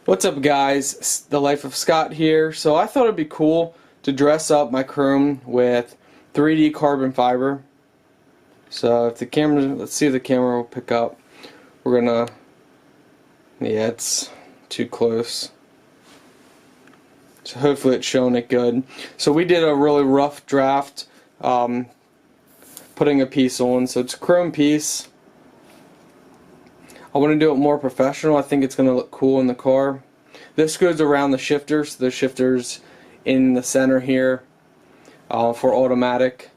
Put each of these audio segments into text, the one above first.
What's up, guys? The Life of Scott here. So I thought it'd be cool to dress up my chrome with 3D carbon fiber. So if the camera, let's see if the camera will pick up. We're gonna, yeah, it's too close. So hopefully it's showing it good. So we did a really rough draft, putting a piece on. So it's a chrome piece. I want to do it more professional. I think it's going to look cool in the car. This goes around the shifters. The shifters in the center here for automatic.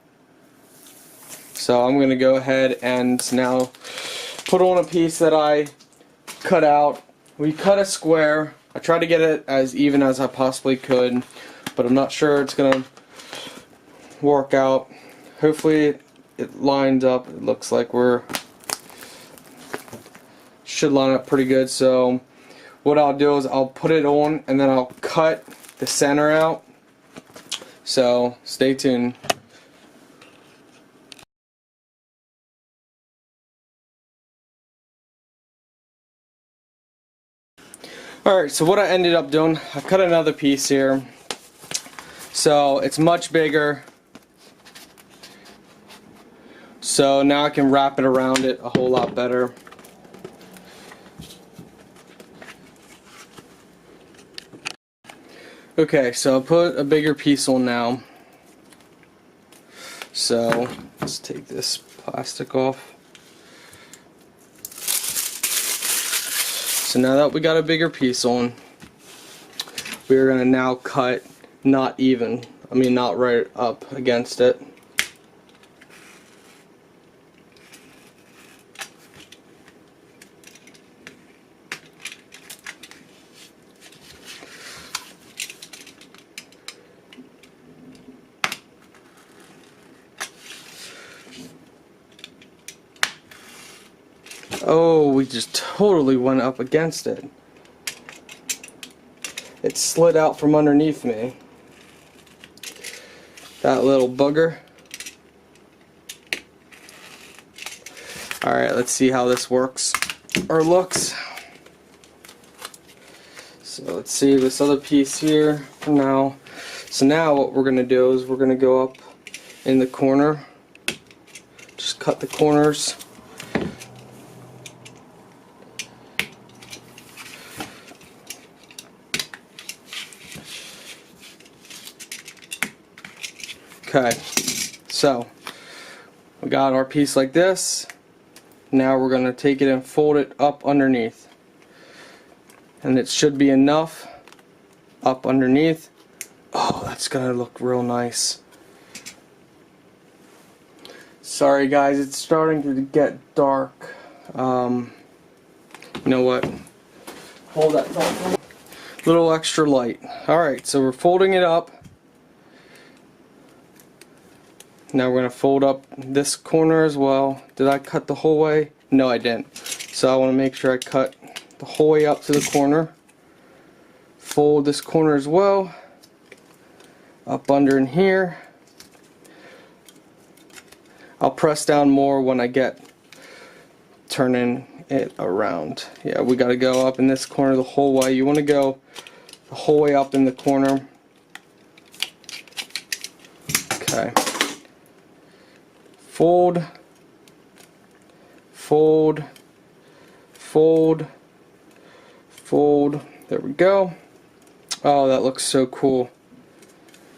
So I'm going to go ahead and now put on a piece that I cut out. We cut a square. I tried to get it as even as I possibly could, but I'm not sure it's going to work out. Hopefully it lines up. It looks like should line up pretty good. So what I'll do is I'll put it on and then I'll cut the center out. So stay tuned. Alright, so what I ended up doing, I cut another piece here. So it's much bigger. So now I can wrap it around it a whole lot better. Okay, so I'll put a bigger piece on now. So let's take this plastic off. So now that we got a bigger piece on, we're going to now cut not right up against it. Oh, we just totally went up against it. It slid out from underneath me. That little bugger. Alright, let's see how this works or looks. So let's see this other piece here for now. So now what we're going to do is we're going to go up in the corner. Just cut the corners. Okay, so we got our piece like this. Now we're going to take it and fold it up underneath. And it should be enough up underneath. Oh, that's going to look real nice. Sorry guys, it's starting to get dark. You know what? Hold that thought for me. Little extra light. Alright, so we're folding it up. Now we're going to fold up this corner as well. Did I cut the whole way? No, I didn't. So I want to make sure I cut the whole way up to the corner. Fold this corner as well. Up under in here. I'll press down more when I get turning it around. Yeah, we got to go up in this corner the whole way. You want to go the whole way up in the corner. Okay. Fold, fold, fold, fold. There we go. Oh, that looks so cool.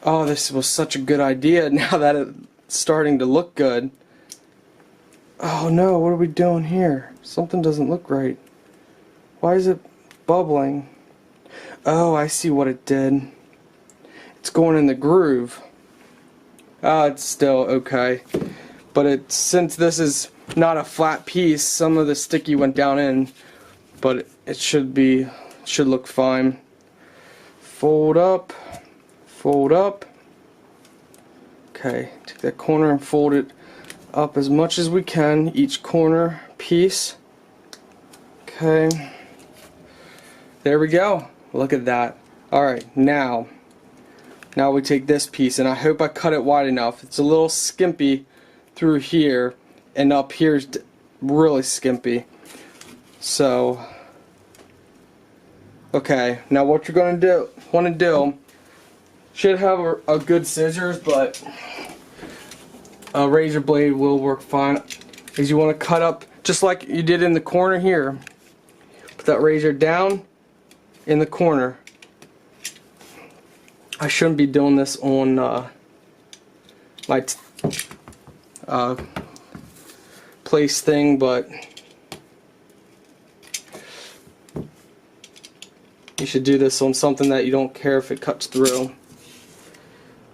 Oh, this was such a good idea now that it's starting to look good. Oh no, what are we doing here? Something doesn't look right. Why is it bubbling? Oh, I see what it did. It's going in the groove. It's still okay. But since this is not a flat piece, some of the sticky went down in, but it should look fine. Fold up, fold up. Okay, take that corner and fold it up as much as we can, each corner piece. Okay, there we go. Look at that. Alright, now we take this piece, and I hope I cut it wide enough. It's a little skimpy through here, and up here's really skimpy. So Okay, now what you're going to want to do, should have a good scissors, but a razor blade will work fine, is you want to cut up just like you did in the corner here. Put that razor down in the corner. I shouldn't be doing this on my place thing, but you should do this on something that you don't care if it cuts through.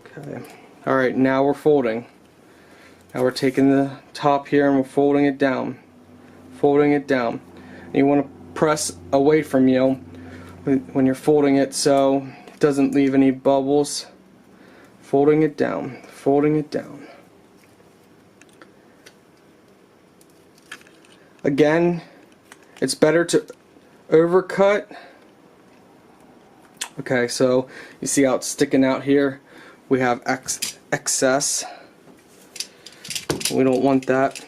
Okay. Alright, now we're folding. Now we're taking the top here and we're folding it down. Folding it down. And you want to press away from you when you're folding it so it doesn't leave any bubbles. Folding it down. Folding it down. Again, it's better to overcut. Okay, so you see how it's sticking out here? We have excess. We don't want that.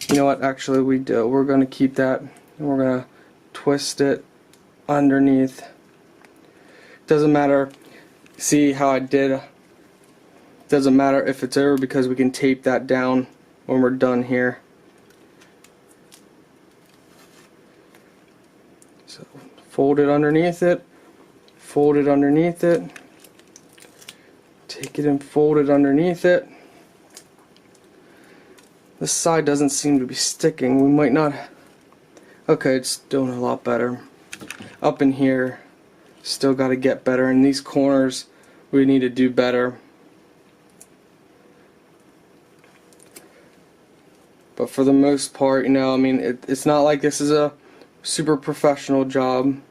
You know what, actually we do. We're going to keep that and we're going to twist it underneath. Doesn't matter. See how I did? Doesn't matter if it's over because we can tape that down when we're done here. So fold it underneath it. Fold it underneath it. Take it and fold it underneath it. This side doesn't seem to be sticking. We might not. Okay, it's doing a lot better. Up in here, still got to get better. In these corners, we need to do better. But for the most part, you know, I mean, it's not like this is a super professional job.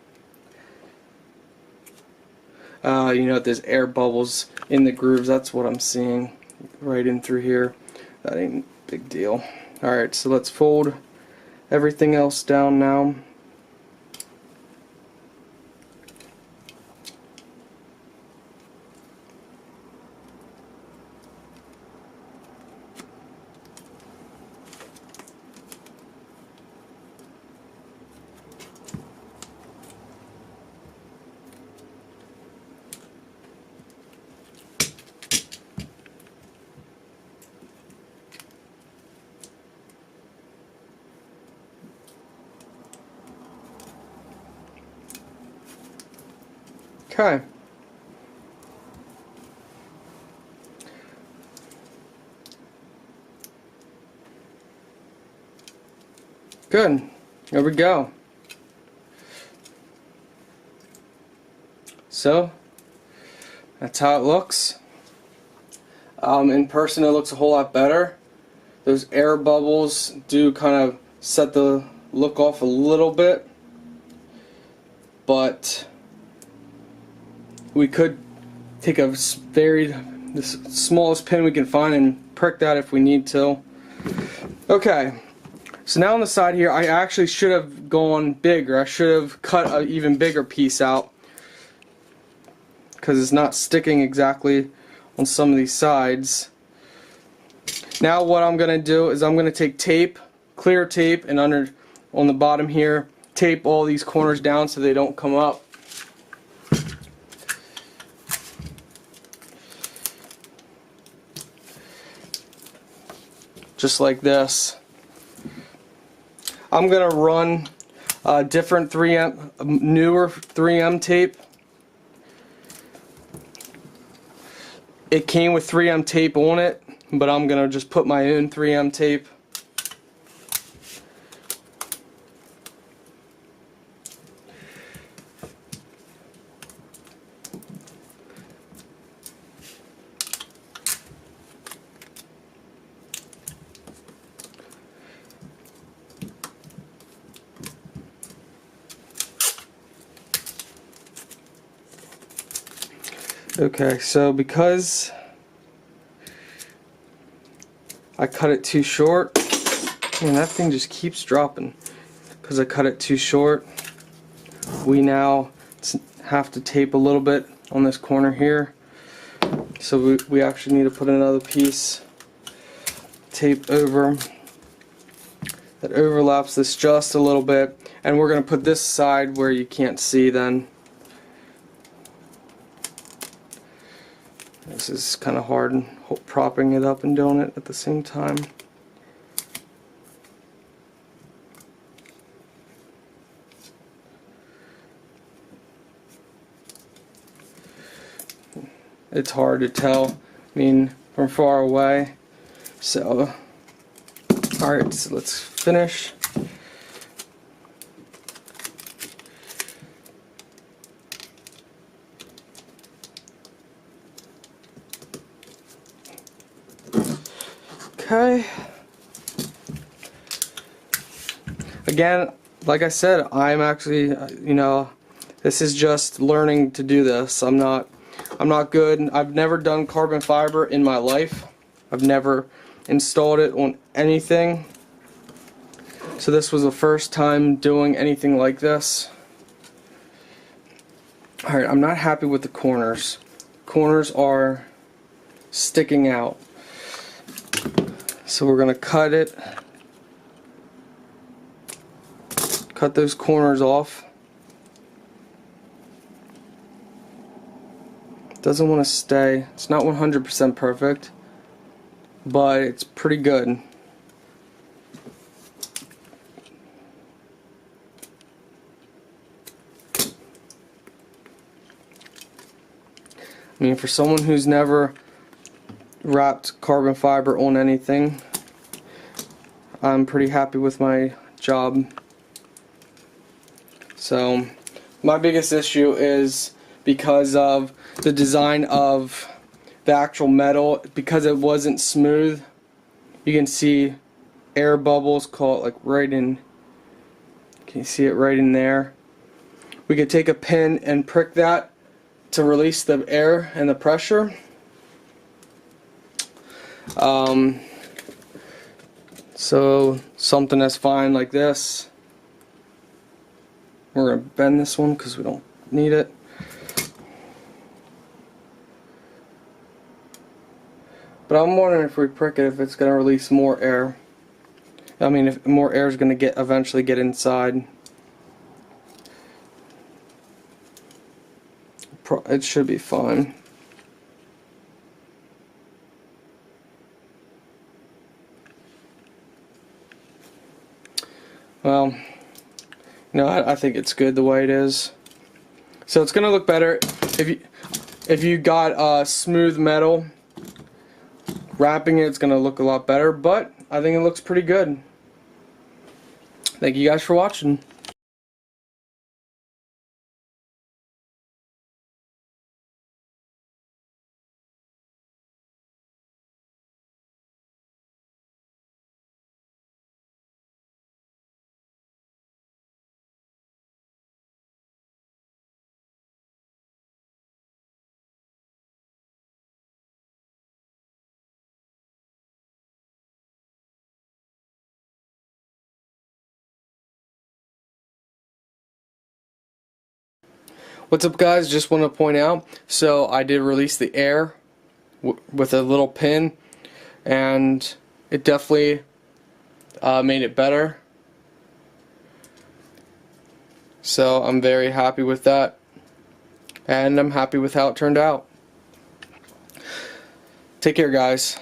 You know, there's air bubbles in the grooves. That's what I'm seeing right in through here. That ain't a big deal. Alright, so let's fold everything else down now. Okay. Good. There we go. So, that's how it looks. In person it looks a whole lot better. Those air bubbles do kind of set the look off a little bit, but we could take the smallest pin we can find and prick that if we need to. Okay, so now on the side here, I actually should have gone bigger. I should have cut an even bigger piece out because it's not sticking exactly on some of these sides. Now what I'm going to do is I'm going to take tape, clear tape, and on the bottom here, tape all these corners down so they don't come up. Just like this. I'm going to run a different 3M, newer 3M tape. It came with 3M tape on it, but I'm going to just put my own 3M tape. Okay, so because I cut it too short, man, that thing just keeps dropping. Because I cut it too short, we now have to tape a little bit on this corner here. So we actually need to put another piece tape over that overlaps this just a little bit. And we're going to put this side where you can't see then. This is kind of hard propping it up and doing it at the same time. It's hard to tell, I mean, from far away. So, alright, so let's finish. Okay. Again, like I said, I'm actually, you know, this is just learning to do this. I'm not good. I've never done carbon fiber in my life. I've never installed it on anything. So this was the first time doing anything like this. Alright, I'm not happy with the corners. Corners are sticking out. So we're going to cut it. Cut those corners off. Doesn't want to stay. It's not 100% perfect, but it's pretty good. I mean, for someone who's never wrapped carbon fiber on anything, I'm pretty happy with my job. So my biggest issue is because of the design of the actual metal, because it wasn't smooth. You can see air bubbles caught like right in, can you see it right in there? We could take a pin and prick that to release the air and the pressure. So something that's fine like this. We're going to bend this one because we don't need it. But I'm wondering if we prick it, if it's going to release more air. I mean, if more air is going to eventually get inside. It should be fine. Well, you know, I think it's good the way it is. So it's going to look better if you got smooth metal. Wrapping it's going to look a lot better, but I think it looks pretty good. Thank you guys for watching. What's up, guys? Just want to point out, so I did release the air with a little pin, and it definitely made it better. So I'm very happy with that, and I'm happy with how it turned out. Take care, guys.